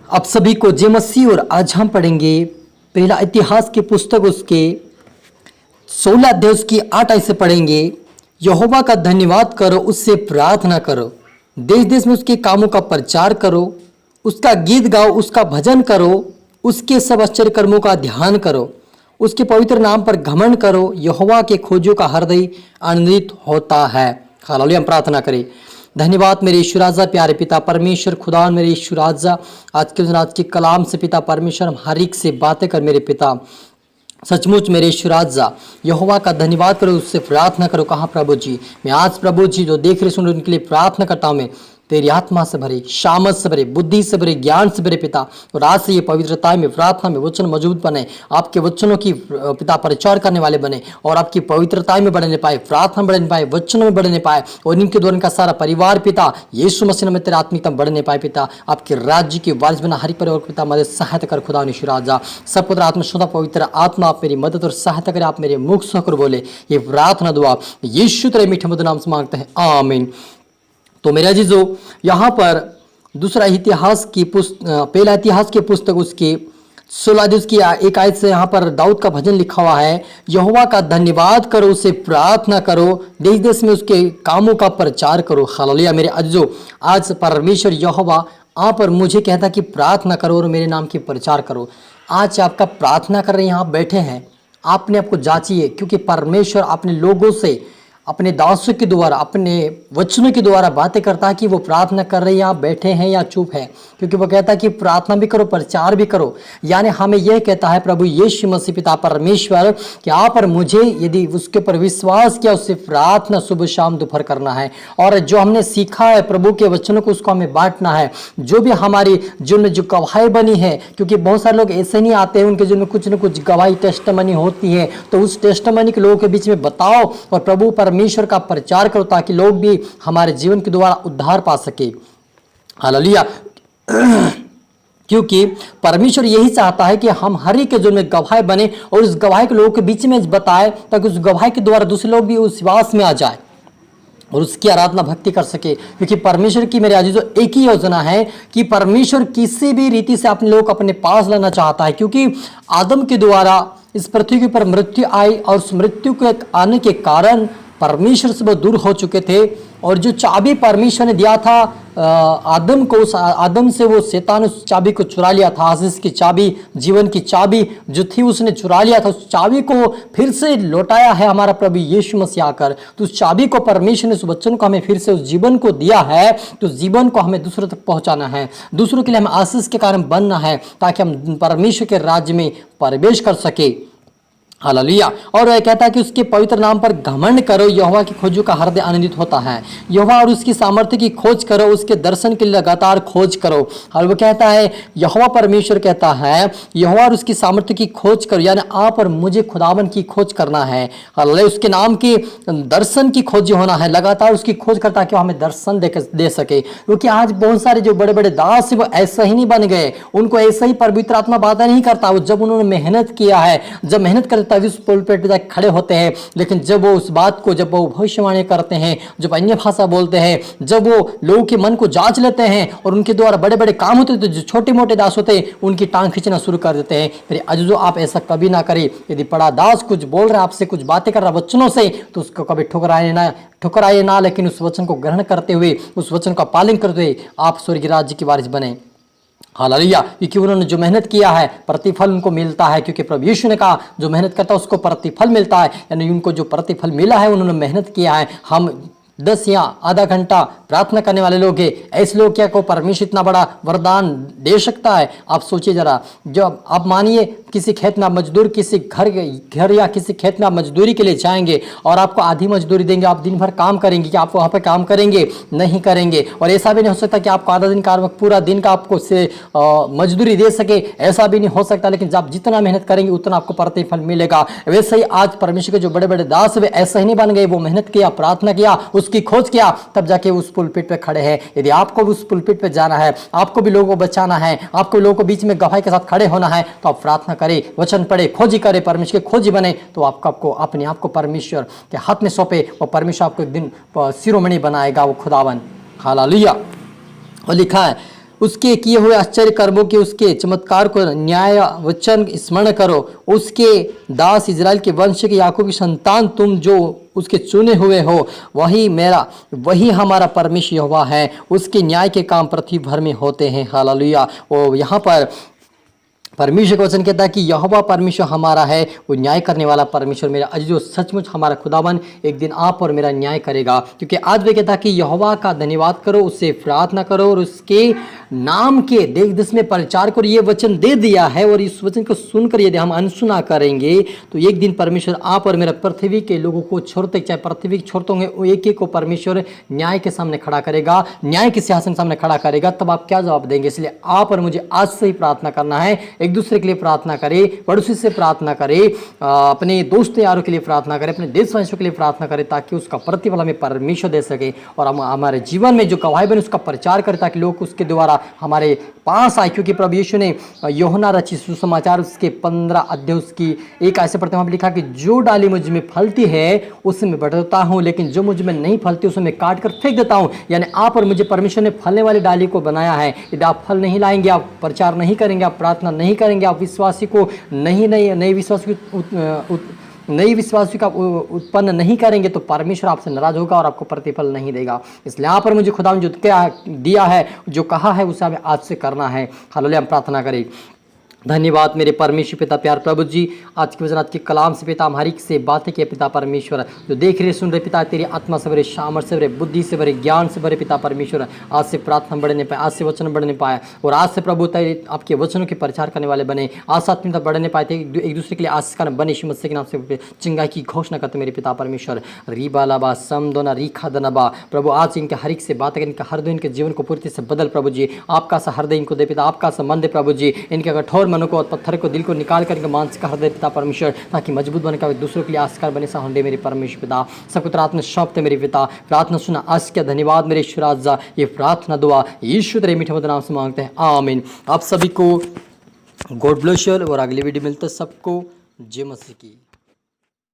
आप सभी को जय मसीह। और आज हम पढ़ेंगे पहला इतिहास की पुस्तक उसके 16 अध्याय उसकी 8 आयत से पढ़ेंगे। यहोवा का धन्यवाद करो, उससे प्रार्थना करो, देश देश में उसके कामों का प्रचार करो, उसका गीत गाओ, उसका भजन करो, उसके सब आश्चर्य कर्मों का ध्यान करो, उसके पवित्र नाम पर घमंड करो। यहोवा के खोजों का हृदय आनंदित होता है। हालेलुया। हम प्रार्थना करें। धन्यवाद मेरे यीशु राजा, प्यारे पिता परमेश्वर खुदा, मेरे यीशु राजा, आज के दिन आज के कलाम से पिता परमेश्वर हम हर एक से बातें कर मेरे पिता। सचमुच मेरे यीशु राजा, यहोवा का धन्यवाद करो, उससे प्रार्थना करो। कहाँ प्रभु जी, मैं आज प्रभु जी जो देख रहे सुन रहे उनके लिए प्रार्थना करता हूँ। मैं तेरी आत्मा से भरे, शामत से भरे, बुद्धि से भरे, ज्ञान से भरे पिता। और आज से ये पवित्रता में, प्रार्थना में वचन मौजूद बने, आपके वचनों की पिता प्रचार करने वाले बने और आपकी पवित्रता में बढ़ने पाए, प्रार्थना में बढ़ने पाए, वचनों में बढ़ने पाए और इनके द्वारा इनका सारा परिवार पिता यीशु मसीह में तेरे आत्मिकता में बढ़ने पाए पिता। आपके राज्य की वारिस बना हरि परिवार पिता मदद सहायता कर खुदा यीशु राजा। सब पुत्र आत्मा शुद्ध पवित्र आत्मा आप मेरी मदद और सहायता करे, आप मेरे मुख से होकर बोले। ये प्रार्थना दुआ यीशु तेरे मीठे मधुर नाम से मांगते हैं, आमीन। तो मेरे अजीजों, यहाँ पर दूसरा इतिहास की पहला इतिहास की पुस्तक उसकी 16 अध्याय की एक आयत से यहाँ पर दाऊद का भजन लिखा हुआ है। यहोवा का धन्यवाद करो, उसे प्रार्थना करो, देश देश में उसके कामों का प्रचार करो। हालेलुया। मेरे अजीजों, आज परमेश्वर यहोवा आप और मुझे कहता कि प्रार्थना करो और मेरे नाम की प्रचार करो। आज आपका प्रार्थना कर रहे हैं, यहाँ बैठे हैं, आपने आपको जांचिए, क्योंकि परमेश्वर अपने लोगों से अपने दासों के द्वारा, अपने वचनों के द्वारा बातें करता है कि वो प्रार्थना कर रहे हैं या बैठे हैं या चुप है। क्योंकि वो कहता है कि प्रार्थना भी करो, प्रचार भी करो। यानी हमें यह कहता है प्रभु यीशु मसीह पिता परमेश्वर कि आप और मुझे यदि उसके ऊपर विश्वास किया, उससे प्रार्थना सुबह शाम दोपहर करना है। और जो हमने सीखा है प्रभु के वचनों को, उसको हमें बांटना है। जो भी हमारी जिनमें जो गवाही बनी है, क्योंकि बहुत सारे लोग ऐसे नहीं आते हैं, उनके जिनमें कुछ न कुछ गवाही टेस्टमनी होती है, तो उस टेस्टमनी के लोगों के बीच में बताओ और प्रभु परमेश्वर का प्रचार करो, ताकि लोग भी हमारे जीवन के द्वारा उद्धार पा सके। हालेलुया। क्योंकि परमेश्वर यही चाहता है कि हम हर एक के जीवन में गवाही बने और उस गवाही के लोगों के बीच में बताए, ताकि उस गवाही के द्वारा दूसरे लोग भी उस विश्वास में आ जाए और उसकी आराधना भक्ति कर सके। क्योंकि परमेश्वर की मेरे अजीजों एक ही योजना है कि परमेश्वर किसी भी रीति से अपने लोग अपने पास लाना चाहता है। क्योंकि आदम के द्वारा इस पृथ्वी के ऊपर मृत्यु आई और उस मृत्यु के आने के कारण परमेश्वर से बहुत दूर हो चुके थे। और जो चाबी परमेश्वर ने दिया था आदम को, उस आदम से वो शैतान उस चाबी को चुरा लिया था। आशीष की चाबी, जीवन की चाबी जो थी उसने चुरा लिया था। उस चाबी को फिर से लौटाया है हमारा प्रभु यीशु मसीह आकर। तो उस चाबी को परमेश्वर ने, उस वचन को हमें फिर से उस जीवन को दिया है। तो जीवन को हमें दूसरों तक पहुंचाना है, दूसरों के लिए हमें आशीष के कारण बनना है, ताकि हम परमेश्वर के राज्य में प्रवेश कर सके। हालेलुया। और वह कहता है कि उसके पवित्र नाम पर घमंड करो, यहोवा की खोजों का हृदय आनंदित होता है। यहोवा और उसकी सामर्थ्य की खोज करो, उसके दर्शन के लिए लगातार खोज करो। और वो कहता है, यहोवा परमेश्वर कहता है, यहोवा और उसकी सामर्थ्य की खोज करो, यानी आप और मुझे खुदावन की खोज करना है। हालेलुया। उसके नाम के दर्शन की खोज होना है, लगातार उसकी खोज करता है कि हमें दर्शन दे सके। क्योंकि आज बहुत सारे जो बड़े बड़े दास है वो ऐसा ही नहीं बन गए, उनको ऐसा ही पवित्र आत्मा बातें नहीं करता। वो जब उन्होंने मेहनत किया है, जब मेहनत कर तभी उस पुलपिट पे जाकर खड़े होते हैं। लेकिन जब वो उस बात को, जब वो भविष्यवाणी करते हैं, जब अन्य भाषा बोलते हैं, जब वो लोगों के मन को जांच लेते हैं और उनके द्वारा बड़े बड़े काम होते हैं, तो जो छोटे मोटे दास होते हैं उनकी टांग खींचना शुरू कर देते हैं। मेरे अजीजों, आप ऐसा कभी ना करें। यदि बड़ा दास कुछ बोल रहा है, आपसे कुछ बातें कर रहा है वचनों से, तो उसको कभी ठुकराए ना, लेकिन उस वचन को ग्रहण करते हुए, उस वचन का पालन करते हुए आप स्वर्गीय राज्य की वारिस बने। हालेलुया। क्योंकि उन्होंने जो मेहनत किया है प्रतिफल उनको मिलता है। क्योंकि प्रभु यीशु ने कहा, जो मेहनत करता है उसको प्रतिफल मिलता है। यानी उनको जो प्रतिफल मिला है, उन्होंने मेहनत किया है। हम 10 या आधा घंटा प्रार्थना करने वाले लोग हैं, ऐसे लोग क्या को परमेश्वर इतना बड़ा वरदान दे सकता है? आप सोचिए जरा। जब आप मानिए किसी खेत में आप मजदूर, किसी घर या किसी खेत में आप मजदूरी के लिए जाएंगे और आपको आधी मजदूरी देंगे, आप दिन भर काम करेंगे, कि आप वहाँ पर काम करेंगे? नहीं करेंगे। और ऐसा भी नहीं हो सकता कि आपको आधा दिन का, पूरा दिन का आपको से मजदूरी दे सके, ऐसा भी नहीं हो सकता। लेकिन जब जितना मेहनत करेंगे उतना आपको प्रतिफल मिलेगा। वैसे ही आज परमेश्वर के जो बड़े बड़े दास वे ऐसा ही नहीं बन गए। वो मेहनत किया, प्रार्थना किया, उसकी खोज किया, तब जाके उस पुलपिट पे खड़े हैं। यदि आपको भी उस पुलपिट पे जाना है, आपको भी लोगों को बचाना है, आपको लोगों को बीच में गवाही के साथ खड़े होना है, तो आप प्रार्थना करें, वचन पढ़े, खोजी करे, परमेश्वर के खोजी बने, तो आपको अपने आप को परमेश्वर के हाथ में सौंपे और परमेश्वर आपको एक दिन शिरोमणि बनाएगा, वो खुदावन। हालेलुया। और लिखा है उसके किए हुए आश्चर्य कर्मों के, उसके चमत्कार को, न्याय वचन स्मरण करो। उसके दास इजराइल के वंश के, याकूब की संतान तुम जो उसके चुने हुए हो, वही हमारा परमेश्वर यहोवा है। उसके न्याय के काम पृथ्वी भर में होते हैं। हालेलुया। और यहाँ पर परमेश्वर का वचन कहता है कि यहोवा परमेश्वर हमारा है, वो न्याय करने वाला परमेश्वर मेरा। आज जो सचमुच हमारा खुदावन एक दिन आप और मेरा न्याय करेगा, क्योंकि आज वे कहता है कि यहोवा का धन्यवाद करो, उससे प्रार्थना करो और उसके नाम के देश देश में प्रचार करो। ये वचन दे दिया है और इस वचन को सुनकर यदि हम अनसुना करेंगे तो एक दिन परमेश्वर आप और मेरा पृथ्वी के लोगों को छोड़ते, चाहे पृथ्वी छोड़ते होंगे, एक एक को परमेश्वर न्याय के सामने खड़ा करेगा, न्याय के सिंहासन के सामने खड़ा करेगा। तब आप क्या जवाब देंगे? इसलिए आप और मुझे आज से ही प्रार्थना करना है। एक दूसरे के लिए प्रार्थना करें, पड़ोसी से प्रार्थना करें, अपने दोस्त यारों के लिए प्रार्थना करें, अपने देशवासियों के लिए प्रार्थना करें, ताकि उसका प्रतिफल हमें परमेश्वर दे सके और हम हमारे जीवन में जो गवाही बने उसका प्रचार करें, ताकि लोग उसके द्वारा हमारे पास आए। क्योंकि प्रभु यीशु ने यूहन्ना रचित सुसमाचार उसके 15 अध्याय उसकी एक ऐसे पढ़ते वहाँ पे लिखा कि जो डाली मुझ में फलती है उसमें बढ़ता हूँ, लेकिन जो मुझ में नहीं फलती उसे मैं काट कर फेंक देता हूँ। यानी आप और मुझे परमेश्वर ने फलने वाली डाली को बनाया है। यदि आप फल नहीं लाएंगे, आप प्रचार नहीं करेंगे, आप प्रार्थना नहीं करेंगे, आप विश्वासी को नई विश्वासी का उत्पन्न नहीं करेंगे, तो परमेश्वर आपसे नाराज होगा और आपको प्रतिफल नहीं देगा। इसलिए यहाँ पर मुझे खुदा ने जो दिया है, जो कहा है, उसे हमें आज से करना है। हालेलुया। हम प्रार्थना करें। धन्यवाद मेरे परमेश्वर पिता प्यार प्रभु जी, आज के वचन, आज के कलाम से पिता हम हर एक से बातें किए पिता परमेश्वर, जो देख रहे सुन रहे पिता, तेरी आत्मा से भरे, सामर्थ से भरे, बुद्धि से भरे, ज्ञान से भरे पिता परमेश्वर, आज से प्रार्थना बढ़ने पाए, आज से वचन बढ़ने पाए और आज से प्रभु तेरे आपके वचनों के प्रचार करने वाले बने, आज आत्मीयता बढ़ने पाए थे, एक दूसरे के लिए आशीष का बने। यीशु मसीह के नाम से चिंगाई की घोषणा करते मेरे पिता परमेश्वर। रीबा लाबा समदोना रीखा दनबा, प्रभु आज इनके हर एक से बात करें, इनका हृदय, इनके जीवन को पूर्ति से बदल प्रभु जी। आपका सा हृदय इनको दे पिता, आपका संबंध है प्रभु जी, इनके कठोर मनों को और पत्थर को, दिल को निकाल कर इनका मानसिक हृदय पिता परमेश्वर, ताकि मजबूत बनकर दूसरों के लिए आस्कार बने साहुंडे मेरे परमेश्वर पिता। सबको प्रार्थना सौंपते मेरे पिता, प्रार्थना सुना आज क्या धन्यवाद मेरे ईश्वराजा। ये प्रार्थना दुआ यीशु तेरे मीठे मधुर नाम से मांगते हैं, आमीन। आप सभी को गॉड ब्लेस यू और अगली वीडियो मिलते सबको जय मसीह की।